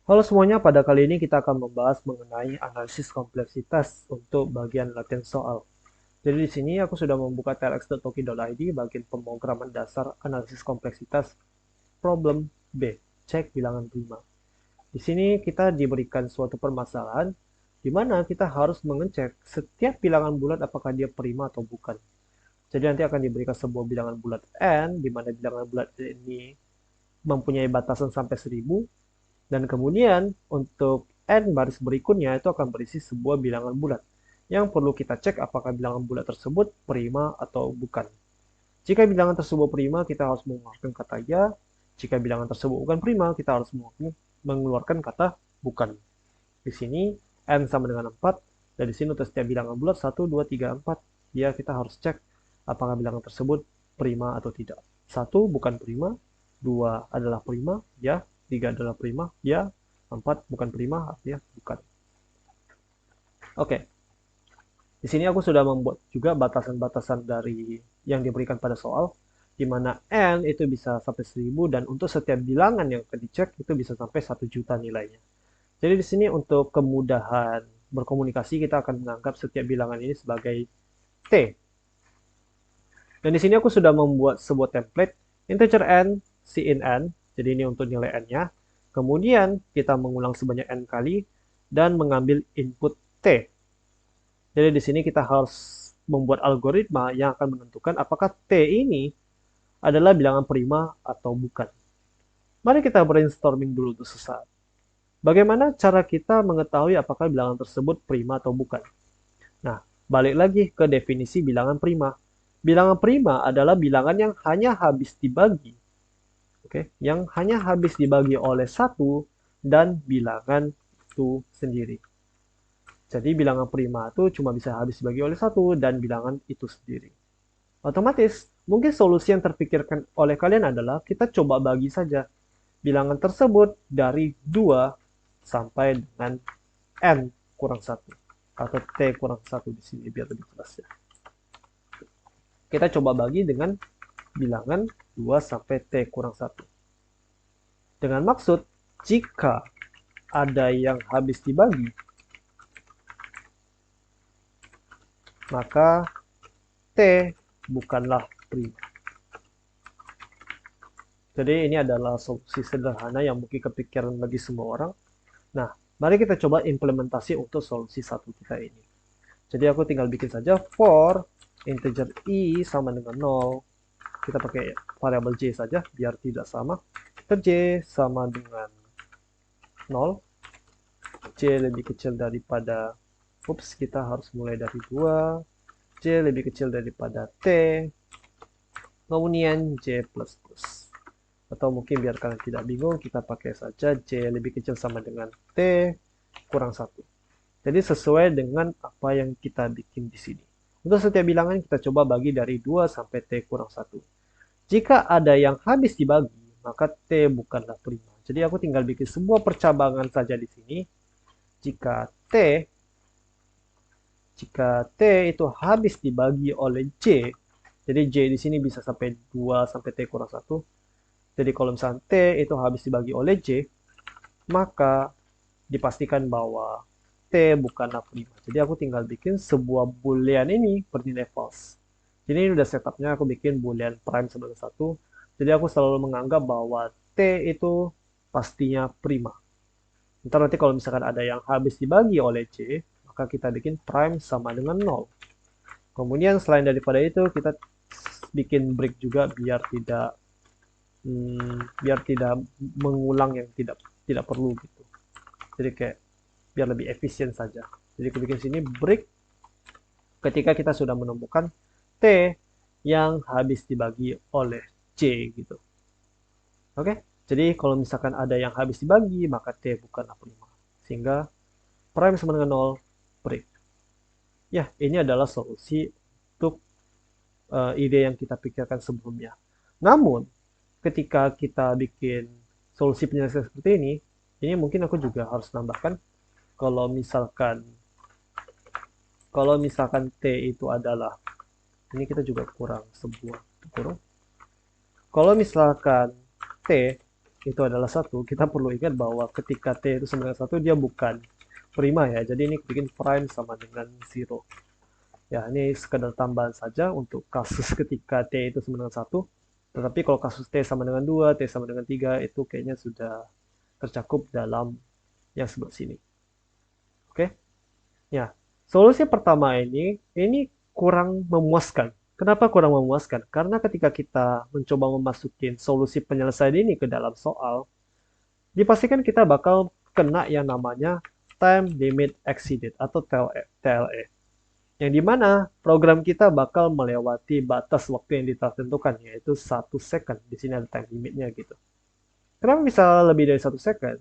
Halo semuanya, pada kali ini kita akan membahas mengenai analisis kompleksitas untuk bagian latihan soal. Jadi di sini aku sudah membuka tlx.toki.id bagian pemrograman dasar analisis kompleksitas problem B, cek bilangan prima. Di sini kita diberikan suatu permasalahan di mana kita harus mengecek setiap bilangan bulat apakah dia prima atau bukan. Jadi nanti akan diberikan sebuah bilangan bulat n, di mana bilangan bulat ini mempunyai batasan sampai 1000. Dan kemudian untuk n baris berikutnya itu akan berisi sebuah bilangan bulat yang perlu kita cek apakah bilangan bulat tersebut prima atau bukan. Jika bilangan tersebut prima, kita harus mengeluarkan kata ya. Jika bilangan tersebut bukan prima, kita harus mengeluarkan kata bukan. Di sini n sama dengan 4, dan di sini untuk setiap bilangan bulat 1, 2, 3, 4, ya kita harus cek apakah bilangan tersebut prima atau tidak. 1 bukan prima, 2 adalah prima, ya. 3 adalah prima, ya. 4 bukan prima, artinya bukan. Oke, di sini aku sudah membuat juga batasan-batasan dari yang diberikan pada soal, di mana n itu bisa sampai 1000 dan untuk setiap bilangan yang akan dicek itu bisa sampai 1 juta nilainya. Jadi di sini untuk kemudahan berkomunikasi kita akan menganggap setiap bilangan ini sebagai t. Dan di sini aku sudah membuat sebuah template integer n, cin n. Jadi ini untuk nilai n-nya. Kemudian kita mengulang sebanyak n kali dan mengambil input t. Jadi di sini kita harus membuat algoritma yang akan menentukan apakah t ini adalah bilangan prima atau bukan. Mari kita brainstorming dulu untuk sesaat. Bagaimana cara kita mengetahui apakah bilangan tersebut prima atau bukan? Nah, balik lagi ke definisi bilangan prima. Bilangan prima adalah bilangan yang hanya habis dibagi, yang hanya habis dibagi oleh satu dan bilangan itu sendiri. Jadi bilangan prima itu cuma bisa habis dibagi oleh satu dan bilangan itu sendiri. Otomatis, mungkin solusi yang terpikirkan oleh kalian adalah kita coba bagi saja bilangan tersebut dari 2 sampai dengan n kurang 1 atau t kurang 1 di sini biar lebih jelas ya. Kita coba bagi dengan bilangan 2 sampai t kurang 1. Dengan maksud, jika ada yang habis dibagi, maka t bukanlah prima. Jadi ini adalah solusi sederhana yang mungkin kepikiran bagi semua orang. Nah, mari kita coba implementasi untuk solusi satu kita ini. Jadi aku tinggal bikin saja for integer i sama dengan 0. Kita pakai variabel j saja biar tidak sama. Integer j sama dengan 0. J lebih kecil daripada, kita harus mulai dari 2. J lebih kecil daripada t. Kemudian j plus plus. Atau mungkin biar kalian tidak bingung, kita pakai saja j lebih kecil sama dengan t kurang 1. Jadi sesuai dengan apa yang kita bikin di sini. Untuk setiap bilangan kita coba bagi dari 2 sampai t kurang 1. Jika ada yang habis dibagi, maka t bukanlah prima. Jadi aku tinggal bikin sebuah percabangan saja di sini. Jika t itu habis dibagi oleh j, jadi j di sini bisa sampai 2 sampai t kurang 1. Jadi kalau misalnya t itu habis dibagi oleh j, maka dipastikan bahwa t bukanlah prima. Jadi aku tinggal bikin sebuah boolean ini bernilai false. Jadi ini udah setupnya aku bikin boolean prime sebagai 1. Jadi aku selalu menganggap bahwa t itu pastinya prima. Ntar nanti kalau misalkan ada yang habis dibagi oleh c, maka kita bikin prime sama dengan 0. Kemudian selain daripada itu kita bikin break juga biar tidak mengulang yang tidak perlu gitu. Jadi kayak biar lebih efisien saja. Jadi aku bikin sini break ketika kita sudah menemukan t yang habis dibagi oleh c gitu. Oke, jadi kalau misalkan ada yang habis dibagi maka t bukanlah prima. Sehingga prime sama dengan 0 break. Ya, ini adalah solusi untuk ide yang kita pikirkan sebelumnya. Namun, ketika kita bikin solusi penyelesaian seperti ini mungkin aku juga harus nambahkan kalau misalkan T itu adalah, ini kita juga kurang sebuah kurung. Kalau misalkan T itu adalah 1, kita perlu ingat bahwa ketika T itu sama dengan 1, dia bukan prima ya. Jadi ini bikin prime sama dengan 0. Ya, ini sekedar tambahan saja untuk kasus ketika T itu sama dengan 1. Tetapi kalau kasus T sama dengan 2, T sama dengan 3, itu kayaknya sudah tercakup dalam yang sebelah sini. Oke? Ya, solusi pertama ini kurang memuaskan. Kenapa kurang memuaskan? Karena ketika kita mencoba memasukin solusi penyelesaian ini ke dalam soal, dipastikan kita bakal kena yang namanya time limit exceeded atau TLE. Yang dimana program kita bakal melewati batas waktu yang ditentukan, yaitu 1 second. Di sini ada time limitnya gitu. Kenapa bisa lebih dari 1 second?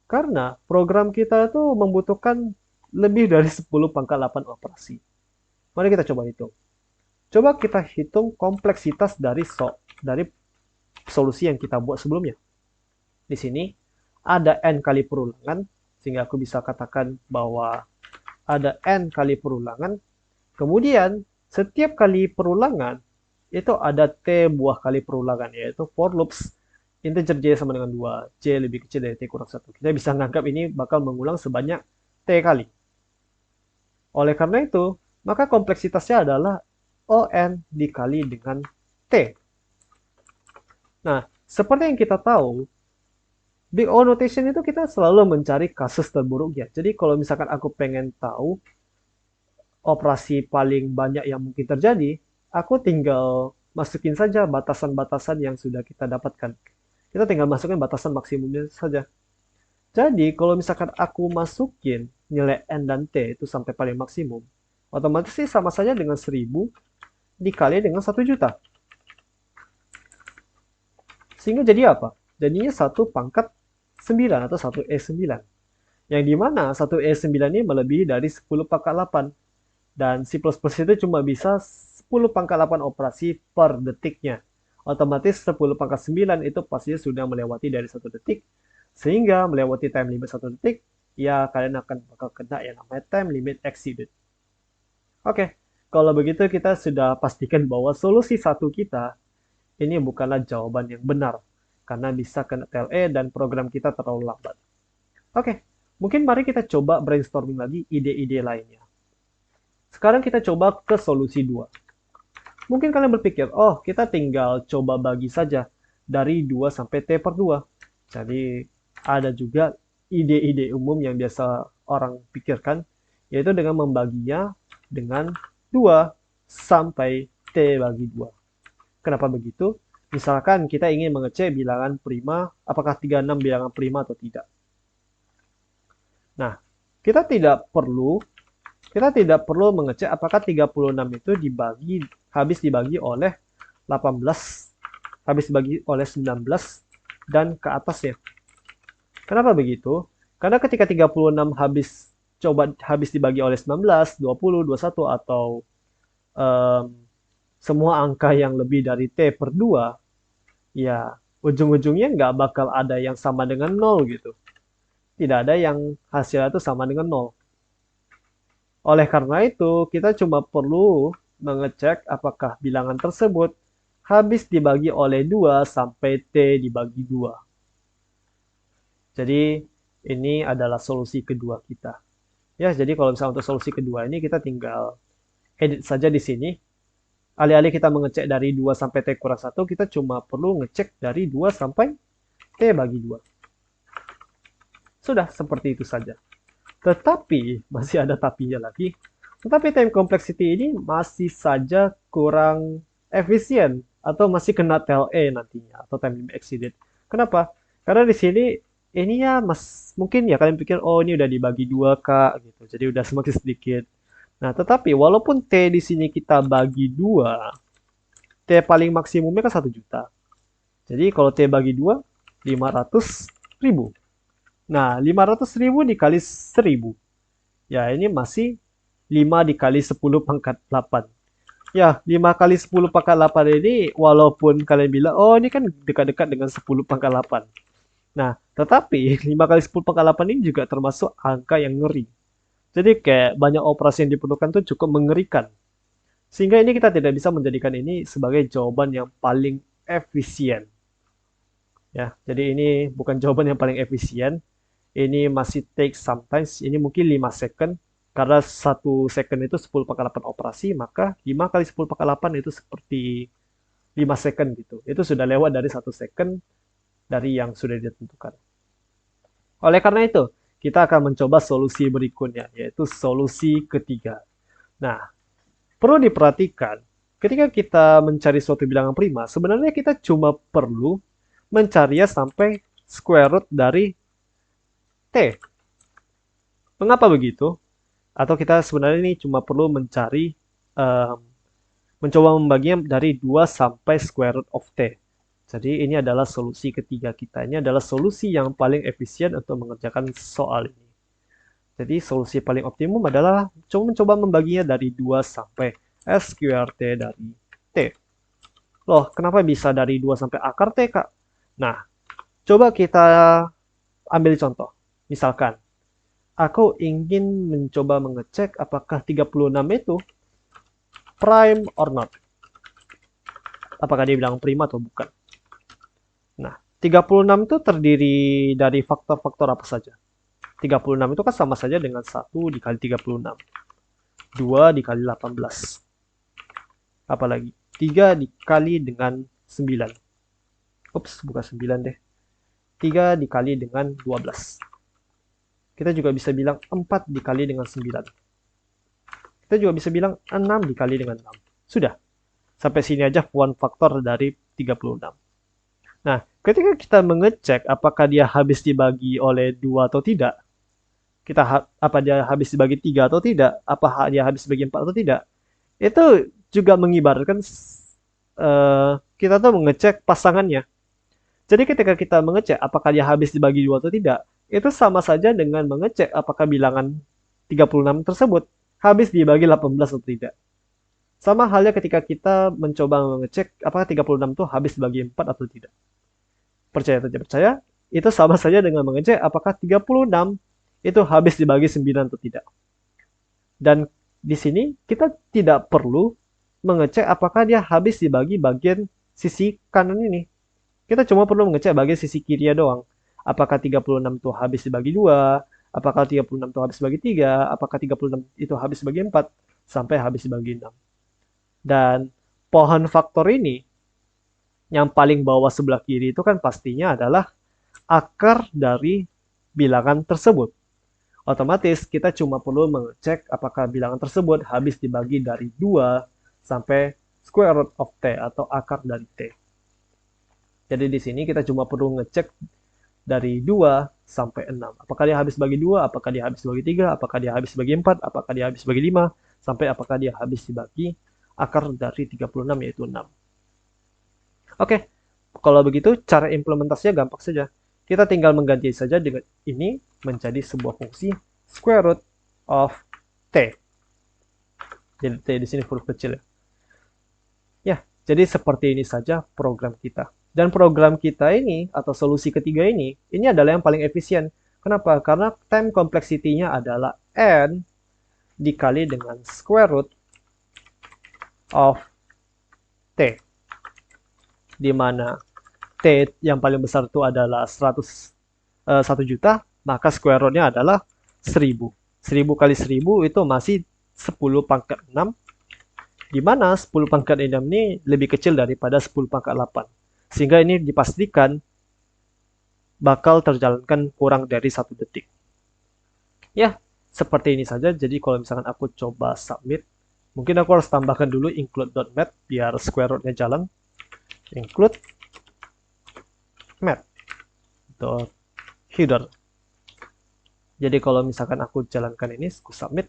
Karena program kita itu membutuhkan lebih dari 10 pangkat 8 operasi. Mari kita coba hitung. Coba kita hitung kompleksitas dari solusi yang kita buat sebelumnya. Di sini ada n kali perulangan, sehingga aku bisa katakan bahwa ada n kali perulangan. Kemudian, setiap kali perulangan, itu ada t buah kali perulangan, yaitu for loops integer j sama dengan 2, j lebih kecil dari t kurang 1. Kita bisa menganggap ini bakal mengulang sebanyak t kali. Oleh karena itu, maka kompleksitasnya adalah on dikali dengan t. Nah, seperti yang kita tahu, Big O notation itu kita selalu mencari kasus terburuknya. Jadi kalau misalkan aku pengen tahu operasi paling banyak yang mungkin terjadi, aku tinggal masukin saja batasan-batasan yang sudah kita dapatkan. Kita tinggal masukin batasan maksimumnya saja. Jadi kalau misalkan aku masukin nilai N dan T itu sampai paling maksimum, otomatis sih sama saja dengan 1000 dikali dengan 1 juta. Sehingga jadi apa? Jadinya 1 pangkat 9 atau 1E9. Yang dimana 1E9 ini melebihi dari 10 pangkat 8. Dan C++ itu cuma bisa 10 pangkat 8 operasi per detiknya. Otomatis 10 pangkat 9 itu pastinya sudah melewati dari 1 detik. Sehingga melewati time limit 1 detik, ya kalian akan bakal kena yang namanya time limit exceeded. Oke, kalau begitu kita sudah pastikan bahwa solusi 1 kita ini bukanlah jawaban yang benar. Karena bisa kena TLE dan program kita terlalu lambat. Oke, mungkin mari kita coba brainstorming lagi ide-ide lainnya. Sekarang kita coba ke solusi 2. Mungkin kalian berpikir, oh kita tinggal coba bagi saja dari 2 sampai T per 2. Jadi ada juga ide-ide umum yang biasa orang pikirkan, yaitu dengan membaginya dengan 2 sampai T bagi 2. Kenapa begitu? Misalkan kita ingin mengecek bilangan prima, apakah 36 bilangan prima atau tidak. Nah, kita tidak perlu mengecek apakah 36 itu habis dibagi oleh 18, habis dibagi oleh 19 dan ke atasnya. Kenapa begitu? Karena ketika 36 habis dibagi oleh 19, 20, 21 atau semua angka yang lebih dari T per 2, ya ujung-ujungnya nggak bakal ada yang sama dengan 0 gitu. Tidak ada yang hasilnya itu sama dengan 0. Oleh karena itu, kita cuma perlu mengecek apakah bilangan tersebut habis dibagi oleh 2 sampai T dibagi 2. Jadi, ini adalah solusi kedua kita. Ya, jadi kalau misalnya untuk solusi kedua ini kita tinggal edit saja di sini. Alih-alih kita mengecek dari 2 sampai T kurang 1, kita cuma perlu ngecek dari 2 sampai T bagi 2. Sudah, seperti itu saja. Tetapi, masih ada tapinya lagi. Tetapi time complexity ini masih saja kurang efisien atau masih kena TLE nantinya atau time limit exceeded. Kenapa? Karena di sini ini ya mungkin ya kalian pikir oh ini udah dibagi 2 Kak gitu. Jadi udah semakin sedikit. Nah, tetapi walaupun T di sini kita bagi 2, T paling maksimumnya kan 1 juta. Jadi kalau T bagi 2, 500.000. Nah, 500.000 dikali 1000. Ya, ini masih 5 dikali 10 pangkat 8. Ya, 5 kali 10 pangkat 8 ini walaupun kalian bilang, oh ini kan dekat-dekat dengan 10 pangkat 8. Nah, tetapi 5 kali 10 pangkat 8 ini juga termasuk angka yang ngeri. Jadi kayak banyak operasi yang diperlukan itu cukup mengerikan. Sehingga ini kita tidak bisa menjadikan ini sebagai jawaban yang paling efisien. Ya, jadi ini bukan jawaban yang paling efisien. Ini masih take sometimes. Ini mungkin 5 second. Karena 1 second itu 10 pangkat 8 operasi, maka 5 kali 10 pangkat 8 itu seperti 5 second gitu. Itu sudah lewat dari 1 second dari yang sudah ditentukan. Oleh karena itu, kita akan mencoba solusi berikutnya, yaitu solusi ketiga. Nah, perlu diperhatikan, ketika kita mencari suatu bilangan prima, sebenarnya kita cuma perlu mencarinya sampai square root dari T. Mengapa begitu? Atau kita sebenarnya ini cuma perlu mencari, um, mencoba membaginya dari 2 sampai square root of T. Jadi ini adalah solusi ketiga kita. Ini adalah solusi yang paling efisien untuk mengerjakan soal ini. Jadi solusi paling optimum adalah mencoba membaginya dari 2 sampai SQRT dari T. Loh, kenapa bisa dari 2 sampai akar T, Kak? Nah, coba kita ambil contoh. Misalkan, aku ingin mencoba mengecek apakah 36 itu prime or not. Apakah dia bilang prima atau bukan. Nah, 36 itu terdiri dari faktor-faktor apa saja? 36 itu kan sama saja dengan 1 dikali 36. 2 dikali 18. Apalagi? 3 dikali dengan 9. Ups, bukan 9 deh. 3 dikali dengan 12. Kita juga bisa bilang 4 dikali dengan 9. Kita juga bisa bilang 6 dikali dengan 6. Sudah. Sampai sini aja one faktor dari 36. Nah, ketika kita mengecek apakah dia habis dibagi oleh 2 atau tidak, apa dia habis dibagi 3 atau tidak, apa dia habis dibagi 4 atau tidak, itu juga mengibaratkan kita tuh mengecek pasangannya. Jadi ketika kita mengecek apakah dia habis dibagi 2 atau tidak, itu sama saja dengan mengecek apakah bilangan 36 tersebut habis dibagi 18 atau tidak. Sama halnya ketika kita mencoba mengecek apakah 36 itu habis dibagi 4 atau tidak. Percaya atau tidak percaya, itu sama saja dengan mengecek apakah 36 itu habis dibagi 9 atau tidak. Dan di sini kita tidak perlu mengecek apakah dia habis dibagi bagian sisi kanan ini. Kita cuma perlu mengecek bagian sisi kirinya doang. Apakah 36 itu habis dibagi 2, apakah 36 itu habis dibagi 3, apakah 36 itu habis dibagi 4, sampai habis dibagi 6. Dan pohon faktor ini, yang paling bawah sebelah kiri itu kan pastinya adalah akar dari bilangan tersebut. Otomatis kita cuma perlu mengecek apakah bilangan tersebut habis dibagi dari 2 sampai square root of T atau akar dari T. Jadi di sini kita cuma perlu ngecek dari 2 sampai 6. Apakah dia habis bagi 2, apakah dia habis bagi 3, apakah dia habis bagi 4, apakah dia habis bagi 5, sampai apakah dia habis dibagi akar dari 36 yaitu 6. Oke, kalau begitu cara implementasinya gampang saja. Kita tinggal mengganti saja dengan ini menjadi sebuah fungsi square root of T. Jadi T di sini huruf kecil ya. Ya, jadi seperti ini saja program kita. Dan program kita ini, atau solusi ketiga ini adalah yang paling efisien. Kenapa? Karena time complexity-nya adalah N dikali dengan square root of T. Di mana T yang paling besar itu adalah 1 juta, maka square root-nya adalah 1000. 1000 kali 1000 itu masih 10 pangkat 6, di mana 10 pangkat 6 ini lebih kecil daripada 10 pangkat 8. Sehingga ini dipastikan bakal terjalankan kurang dari 1 detik. Ya, seperti ini saja. Jadi kalau misalkan aku coba submit, mungkin aku harus tambahkan dulu include.math biar square root-nya jalan. Include math.header. Jadi kalau misalkan aku jalankan ini, aku submit,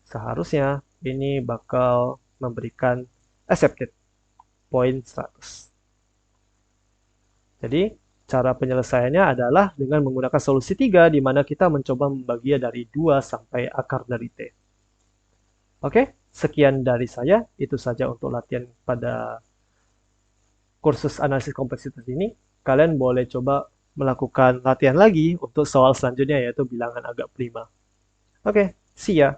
seharusnya ini bakal memberikan accepted poin 100. Jadi cara penyelesaiannya adalah dengan menggunakan solusi 3, di mana kita mencoba membaginya dari 2 sampai akar dari T. Oke, sekian dari saya. Itu saja untuk latihan pada kursus analisis kompleksitas ini. Kalian boleh coba melakukan latihan lagi untuk soal selanjutnya, yaitu bilangan agak prima. Oke, see ya.